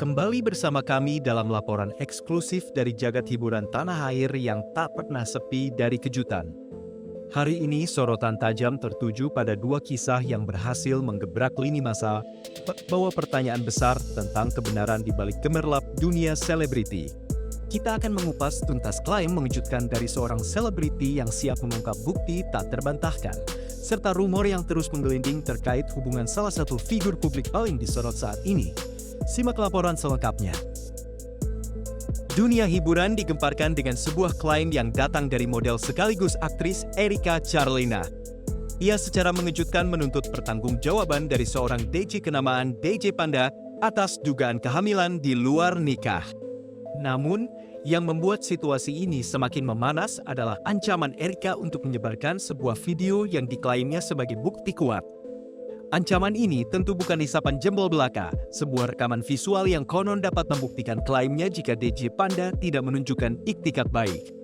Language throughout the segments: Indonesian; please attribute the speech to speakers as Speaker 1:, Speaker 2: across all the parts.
Speaker 1: Kembali bersama kami dalam laporan eksklusif dari jagat hiburan tanah air yang tak pernah sepi dari kejutan. Hari ini sorotan tajam tertuju pada dua kisah yang berhasil menggebrak lini masa, bawa pertanyaan besar tentang kebenaran di balik gemerlap dunia selebriti. Kita akan mengupas tuntas klaim mengejutkan dari seorang selebriti yang siap mengungkap bukti tak terbantahkan, serta rumor yang terus menggelinding terkait hubungan salah satu figur publik paling disorot saat ini. Simak laporan selengkapnya. Dunia hiburan digemparkan dengan sebuah klaim yang datang dari model sekaligus aktris Erika Charlina. Ia secara mengejutkan menuntut pertanggungjawaban dari seorang DJ kenamaan DJ Panda atas dugaan kehamilan di luar nikah. Namun, yang membuat situasi ini semakin memanas adalah ancaman Erika untuk menyebarkan sebuah video yang diklaimnya sebagai bukti kuat. Ancaman ini tentu bukan isapan jempol belaka, sebuah rekaman visual yang konon dapat membuktikan klaimnya jika DJ Panda tidak menunjukkan iktikat baik.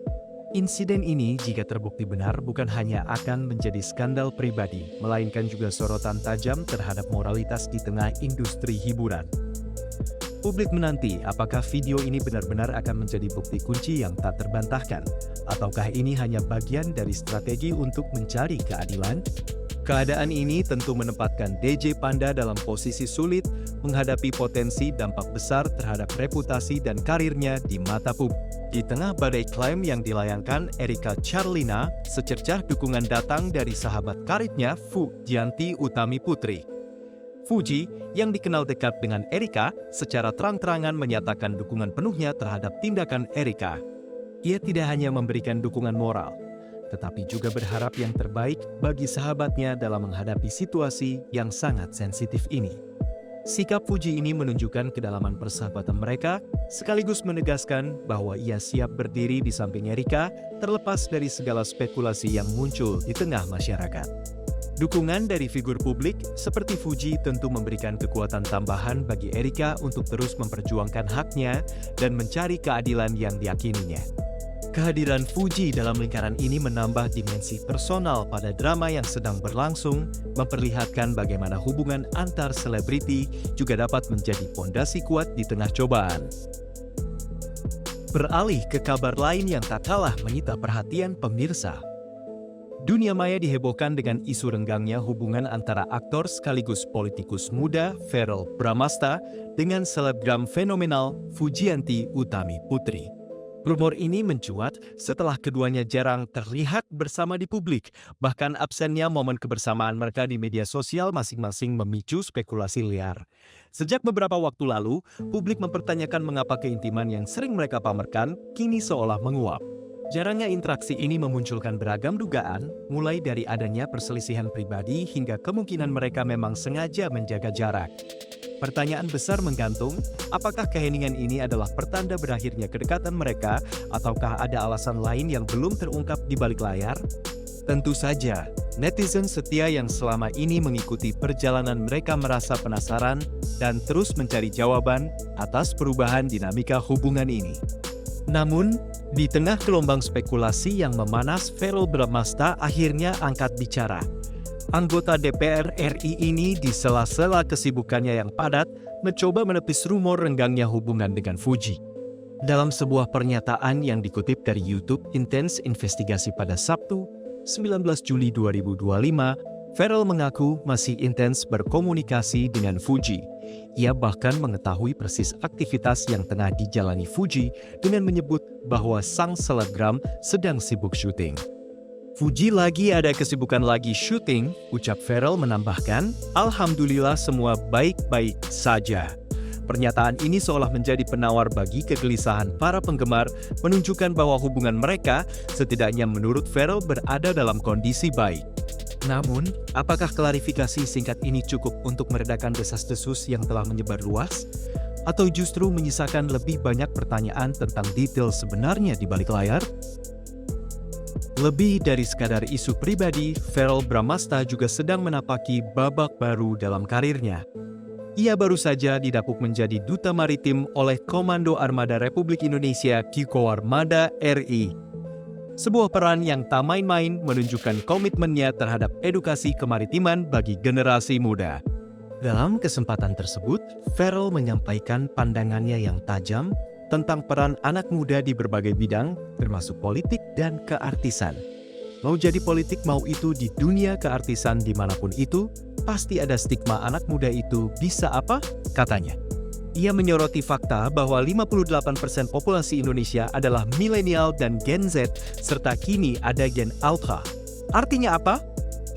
Speaker 1: Insiden ini jika terbukti benar bukan hanya akan menjadi skandal pribadi, melainkan juga sorotan tajam terhadap moralitas di tengah industri hiburan. Publik menanti apakah video ini benar-benar akan menjadi bukti kunci yang tak terbantahkan, ataukah ini hanya bagian dari strategi untuk mencari keadilan? Keadaan ini tentu menempatkan DJ Panda dalam posisi sulit menghadapi potensi dampak besar terhadap reputasi dan karirnya di mata publik. Di tengah badai klaim yang dilayangkan Erika Charlina, secercah dukungan datang dari sahabat karibnya Fujianti Utami Putri. Fuji, yang dikenal dekat dengan Erika, secara terang-terangan menyatakan dukungan penuhnya terhadap tindakan Erika. Ia tidak hanya memberikan dukungan moral, tetapi juga berharap yang terbaik bagi sahabatnya dalam menghadapi situasi yang sangat sensitif ini. Sikap Fuji ini menunjukkan kedalaman persahabatan mereka, sekaligus menegaskan bahwa ia siap berdiri di samping Erika, terlepas dari segala spekulasi yang muncul di tengah masyarakat. Dukungan dari figur publik seperti Fuji tentu memberikan kekuatan tambahan bagi Erika untuk terus memperjuangkan haknya dan mencari keadilan yang diyakininya. Kehadiran Fuji dalam lingkaran ini menambah dimensi personal pada drama yang sedang berlangsung, memperlihatkan bagaimana hubungan antar selebriti juga dapat menjadi pondasi kuat di tengah cobaan. Beralih ke kabar lain yang tak kalah menyita perhatian pemirsa. Dunia maya dihebohkan dengan isu renggangnya hubungan antara aktor sekaligus politikus muda Verrell Bramasta dengan selebgram fenomenal Fujianti Utami Putri. Rumor ini mencuat setelah keduanya jarang terlihat bersama di publik, bahkan absennya momen kebersamaan mereka di media sosial masing-masing memicu spekulasi liar. Sejak beberapa waktu lalu, publik mempertanyakan mengapa keintiman yang sering mereka pamerkan kini seolah menguap. Jarangnya interaksi ini memunculkan beragam dugaan, mulai dari adanya perselisihan pribadi hingga kemungkinan mereka memang sengaja menjaga jarak. Pertanyaan besar menggantung, apakah keheningan ini adalah pertanda berakhirnya kedekatan mereka, ataukah ada alasan lain yang belum terungkap di balik layar? Tentu saja, netizen setia yang selama ini mengikuti perjalanan mereka merasa penasaran dan terus mencari jawaban atas perubahan dinamika hubungan ini. Namun, di tengah gelombang spekulasi yang memanas, Verrell Bramasta akhirnya angkat bicara. Anggota DPR RI ini di sela-sela kesibukannya yang padat mencoba menepis rumor renggangnya hubungan dengan Fuji. Dalam sebuah pernyataan yang dikutip dari YouTube Intense Investigasi pada Sabtu, 19 Juli 2025, Verrell mengaku masih intens berkomunikasi dengan Fuji. Ia bahkan mengetahui persis aktivitas yang tengah dijalani Fuji dengan menyebut bahwa sang selebgram sedang sibuk syuting. Fuji lagi ada kesibukan lagi syuting, ucap Verrell menambahkan, "Alhamdulillah semua baik-baik saja." Pernyataan ini seolah menjadi penawar bagi kegelisahan para penggemar, menunjukkan bahwa hubungan mereka, setidaknya menurut Verrell, berada dalam kondisi baik. Namun, apakah klarifikasi singkat ini cukup untuk meredakan desas-desus yang telah menyebar luas? Atau justru menyisakan lebih banyak pertanyaan tentang detail sebenarnya di balik layar? Lebih dari sekadar isu pribadi, Verrell Bramasta juga sedang menapaki babak baru dalam karirnya. Ia baru saja didapuk menjadi Duta Maritim oleh Komando Armada Republik Indonesia Kikoarmada RI. Sebuah peran yang tak main-main menunjukkan komitmennya terhadap edukasi kemaritiman bagi generasi muda. Dalam kesempatan tersebut, Farrell menyampaikan pandangannya yang tajam tentang peran anak muda di berbagai bidang, termasuk politik dan keartisan. Mau jadi politik, mau itu di dunia keartisan dimanapun itu, pasti ada stigma anak muda itu bisa apa? Katanya. Ia menyoroti fakta bahwa 58% populasi Indonesia adalah milenial dan Gen Z, serta kini ada Gen Alpha. Artinya apa?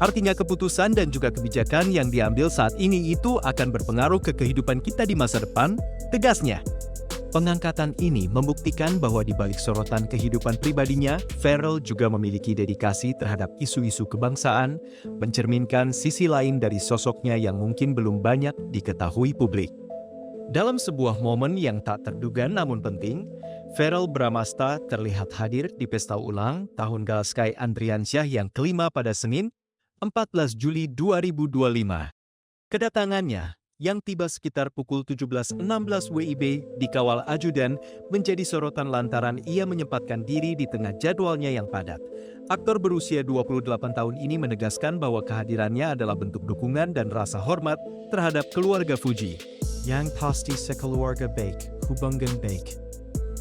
Speaker 1: Artinya keputusan dan juga kebijakan yang diambil saat ini itu akan berpengaruh ke kehidupan kita di masa depan, tegasnya. Pengangkatan ini membuktikan bahwa di balik sorotan kehidupan pribadinya, Farrell juga memiliki dedikasi terhadap isu-isu kebangsaan, mencerminkan sisi lain dari sosoknya yang mungkin belum banyak diketahui publik. Dalam sebuah momen yang tak terduga namun penting, Farrell Bramasta terlihat hadir di pesta ulang tahun Gala Sky Andriansyah yang kelima pada Senin, 14 Juli 2025. Kedatangannya, yang tiba sekitar pukul 17.16 WIB dikawal ajudan, menjadi sorotan lantaran ia menyempatkan diri di tengah jadwalnya yang padat. Aktor berusia 28 tahun ini menegaskan bahwa kehadirannya adalah bentuk dukungan dan rasa hormat terhadap keluarga Fuji. Yang pasti sekeluarga baik, hubungan baik.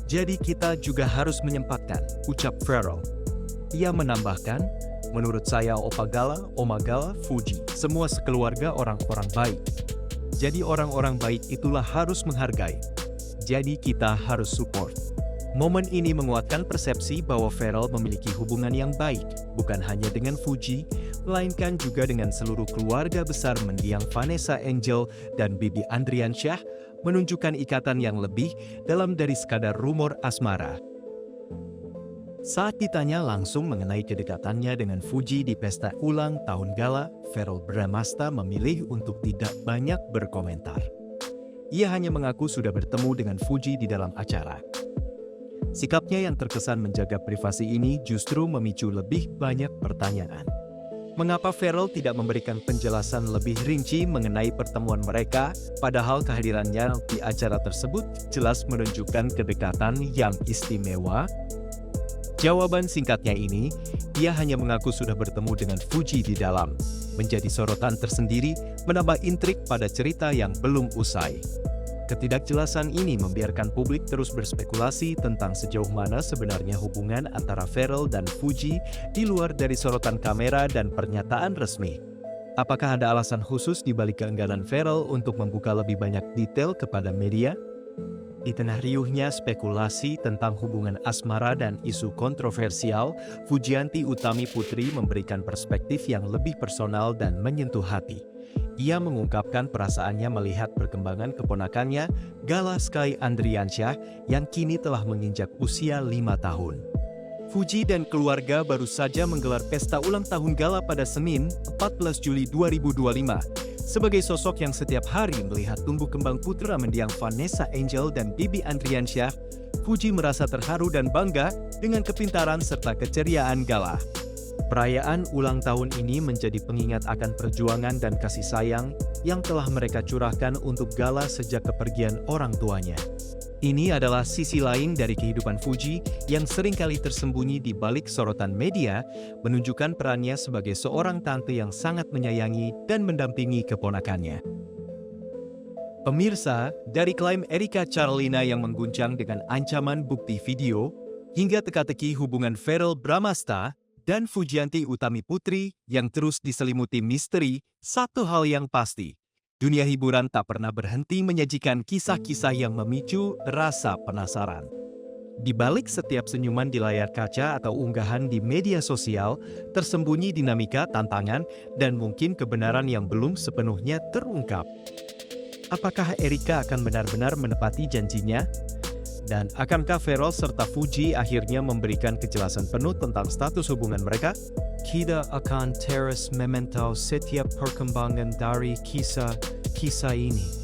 Speaker 1: Jadi kita juga harus menyempatkan, ucap Farrell. Ia menambahkan, menurut saya Opa Gala, Oma Gala, Fuji, semua sekeluarga orang-orang baik. Jadi orang-orang baik itulah harus menghargai. Jadi kita harus support. Momen ini menguatkan persepsi bahwa Farrell memiliki hubungan yang baik, bukan hanya dengan Fuji, melainkan juga dengan seluruh keluarga besar mendiang Vanessa Angel dan Bibi Andriansyah, menunjukkan ikatan yang lebih dalam dari sekadar rumor asmara. Saat ditanya langsung mengenai kedekatannya dengan Fuji di pesta ulang tahun Gala, Farrell Bramasta memilih untuk tidak banyak berkomentar. Ia hanya mengaku sudah bertemu dengan Fuji di dalam acara. Sikapnya yang terkesan menjaga privasi ini justru memicu lebih banyak pertanyaan. Mengapa Farrell tidak memberikan penjelasan lebih rinci mengenai pertemuan mereka, padahal kehadirannya di acara tersebut jelas menunjukkan kedekatan yang istimewa? Jawaban singkatnya ini, ia hanya mengaku sudah bertemu dengan Fuji di dalam, menjadi sorotan tersendiri, menambah intrik pada cerita yang belum usai. Ketidakjelasan ini membiarkan publik terus berspekulasi tentang sejauh mana sebenarnya hubungan antara Farrell dan Fuji di luar dari sorotan kamera dan pernyataan resmi. Apakah ada alasan khusus di balik keengganan Farrell untuk membuka lebih banyak detail kepada media? Di tengah riuhnya spekulasi tentang hubungan asmara dan isu kontroversial, Fujianti Utami Putri memberikan perspektif yang lebih personal dan menyentuh hati. Ia mengungkapkan perasaannya melihat perkembangan keponakannya, Gala Sky Andriansyah, yang kini telah menginjak usia 5 tahun. Fuji dan keluarga baru saja menggelar pesta ulang tahun Gala pada Senin, 14 Juli 2025. Sebagai sosok yang setiap hari melihat tumbuh kembang putra mendiang Vanessa Angel dan Bibi Andriansyah, Fuji merasa terharu dan bangga dengan kepintaran serta keceriaan Gala. Perayaan ulang tahun ini menjadi pengingat akan perjuangan dan kasih sayang yang telah mereka curahkan untuk Gala sejak kepergian orang tuanya. Ini adalah sisi lain dari kehidupan Fuji yang seringkali tersembunyi di balik sorotan media, menunjukkan perannya sebagai seorang tante yang sangat menyayangi dan mendampingi keponakannya. Pemirsa, dari klaim Erika Charlina yang mengguncang dengan ancaman bukti video, hingga teka-teki hubungan Farrell Bramasta dan Fujianti Utami Putri yang terus diselimuti misteri, satu hal yang pasti. Dunia hiburan tak pernah berhenti menyajikan kisah-kisah yang memicu rasa penasaran. Di balik setiap senyuman di layar kaca atau unggahan di media sosial, tersembunyi dinamika, tantangan, dan mungkin kebenaran yang belum sepenuhnya terungkap. Apakah Erika akan benar-benar menepati janjinya? Dan akankah Farrell serta Fuji akhirnya memberikan kejelasan penuh tentang status hubungan mereka? Kita akan terus memantau setiap perkembangan dari kisah ini.